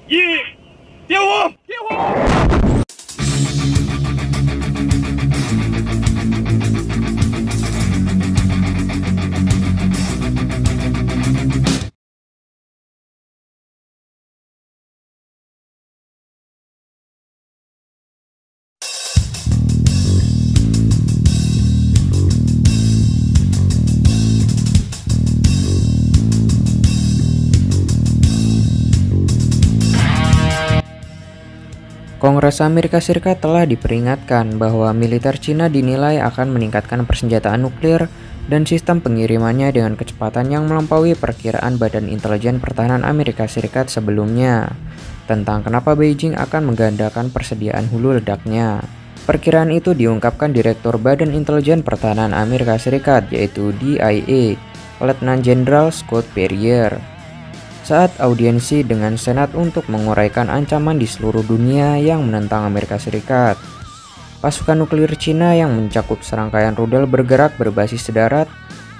一，点火！点火！Kongres Amerika Serikat telah diperingatkan bahwa militer Cina dinilai akan meningkatkan persenjataan nuklir dan sistem pengirimannya dengan kecepatan yang melampaui perkiraan Badan Intelijen Pertahanan Amerika Serikat sebelumnya tentang kenapa Beijing akan menggandakan persediaan hulu ledaknya. Perkiraan itu diungkapkan Direktur Badan Intelijen Pertahanan Amerika Serikat yaitu DIA, Letnan Jenderal Scott Perrier, saat audiensi dengan Senat untuk menguraikan ancaman di seluruh dunia yang menentang Amerika Serikat. Pasukan nuklir Cina yang mencakup serangkaian rudal bergerak berbasis darat,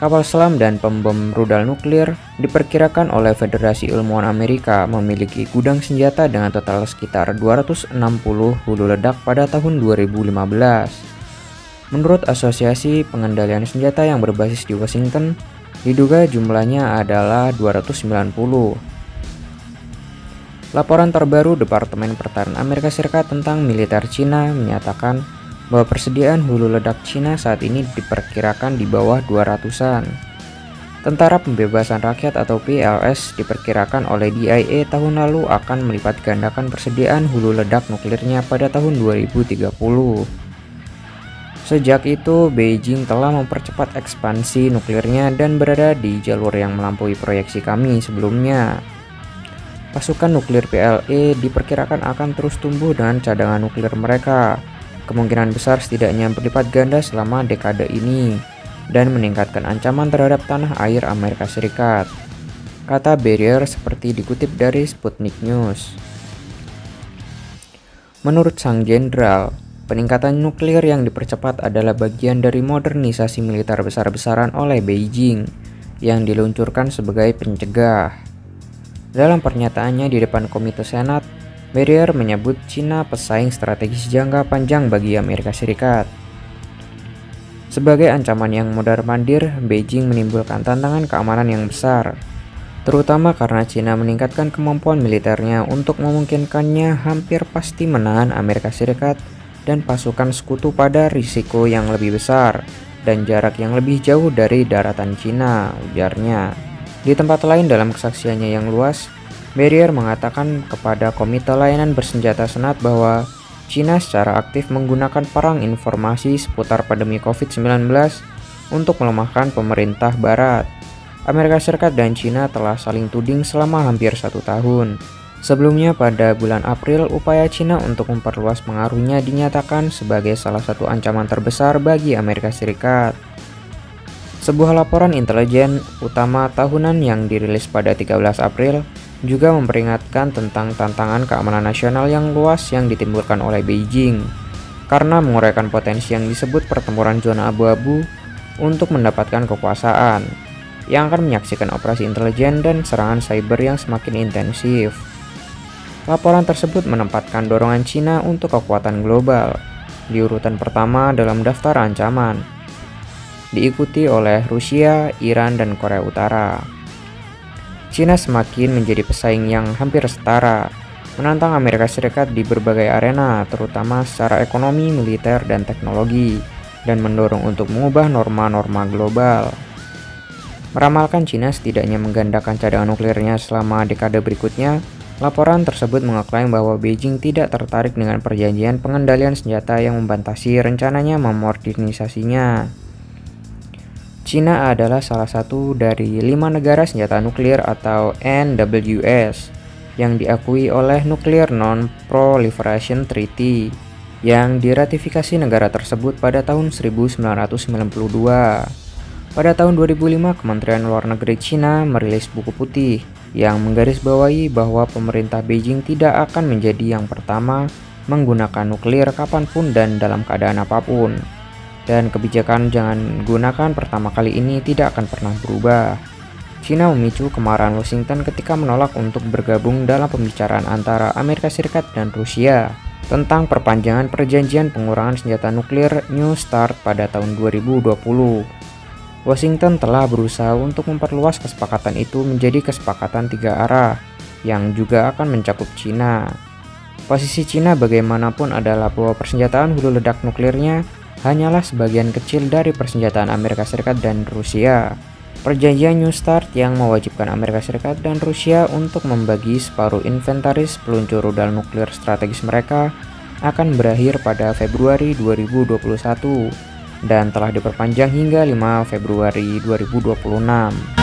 kapal selam dan pembom rudal nuklir diperkirakan oleh Federasi Ilmuwan Amerika memiliki gudang senjata dengan total sekitar 260 hulu ledak pada tahun 2015. Menurut Asosiasi Pengendalian Senjata yang berbasis di Washington, diduga jumlahnya adalah 290. Laporan terbaru Departemen Pertahanan Amerika Serikat tentang militer Cina menyatakan bahwa persediaan hulu ledak Cina saat ini diperkirakan di bawah 200-an. Tentara Pembebasan Rakyat atau PLS diperkirakan oleh DIA tahun lalu akan melipat gandakan persediaan hulu ledak nuklirnya pada tahun 2030. Sejak itu, Beijing telah mempercepat ekspansi nuklirnya dan berada di jalur yang melampaui proyeksi kami sebelumnya. Pasukan nuklir PLA diperkirakan akan terus tumbuh dengan cadangan nuklir mereka, kemungkinan besar setidaknya berlipat ganda selama dekade ini, dan meningkatkan ancaman terhadap tanah air Amerika Serikat, kata Perrier seperti dikutip dari Sputnik News. Menurut sang jenderal, peningkatan nuklir yang dipercepat adalah bagian dari modernisasi militer besar-besaran oleh Beijing yang diluncurkan sebagai pencegah. Dalam pernyataannya di depan Komite Senat, Perrier menyebut Cina pesaing strategis jangka panjang bagi Amerika Serikat. Sebagai ancaman yang mondar-mandir, Beijing menimbulkan tantangan keamanan yang besar, terutama karena Cina meningkatkan kemampuan militernya untuk memungkinkannya hampir pasti menahan Amerika Serikat dan pasukan sekutu pada risiko yang lebih besar dan jarak yang lebih jauh dari daratan Cina, ujarnya. Di tempat lain dalam kesaksiannya yang luas, Perrier mengatakan kepada Komite Layanan Bersenjata Senat bahwa Cina secara aktif menggunakan perang informasi seputar pandemi COVID-19 untuk melemahkan pemerintah Barat. Amerika Serikat dan Cina telah saling tuding selama hampir 1 tahun. Sebelumnya pada bulan April, upaya Cina untuk memperluas pengaruhnya dinyatakan sebagai salah satu ancaman terbesar bagi Amerika Serikat. Sebuah laporan intelijen utama tahunan yang dirilis pada 13 April juga memperingatkan tentang tantangan keamanan nasional yang luas yang ditimbulkan oleh Beijing karena menguraikan potensi yang disebut pertempuran zona abu-abu untuk mendapatkan kekuasaan, yang akan menyaksikan operasi intelijen dan serangan cyber yang semakin intensif. Laporan tersebut menempatkan dorongan Cina untuk kekuatan global di urutan pertama dalam daftar ancaman, diikuti oleh Rusia, Iran, dan Korea Utara. Cina semakin menjadi pesaing yang hampir setara, menantang Amerika Serikat di berbagai arena, terutama secara ekonomi, militer, dan teknologi, dan mendorong untuk mengubah norma-norma global. Meramalkan Cina setidaknya menggandakan cadangan nuklirnya selama dekade berikutnya. Laporan tersebut mengeklaim bahwa Beijing tidak tertarik dengan perjanjian pengendalian senjata yang membatasi rencananya memodernisasinya. Cina adalah salah satu dari 5 negara senjata nuklir atau NWS yang diakui oleh Nuclear Non-Proliferation Treaty yang diratifikasi negara tersebut pada tahun 1992. Pada tahun 2005, Kementerian Luar Negeri Cina merilis buku putih yang menggarisbawahi bahwa pemerintah Beijing tidak akan menjadi yang pertama menggunakan nuklir kapanpun dan dalam keadaan apapun. Dan kebijakan jangan gunakan pertama kali ini tidak akan pernah berubah. Cina memicu kemarahan Washington ketika menolak untuk bergabung dalam pembicaraan antara Amerika Serikat dan Rusia tentang perpanjangan perjanjian pengurangan senjata nuklir New START pada tahun 2020. Washington telah berusaha untuk memperluas kesepakatan itu menjadi kesepakatan 3 arah yang juga akan mencakup Cina. Posisi Cina bagaimanapun adalah bahwa persenjataan hulu ledak nuklirnya hanyalah sebagian kecil dari persenjataan Amerika Serikat dan Rusia. Perjanjian New START yang mewajibkan Amerika Serikat dan Rusia untuk membagi separuh inventaris peluncur rudal nuklir strategis mereka akan berakhir pada Februari 2021 dan telah diperpanjang hingga 5 Februari 2026.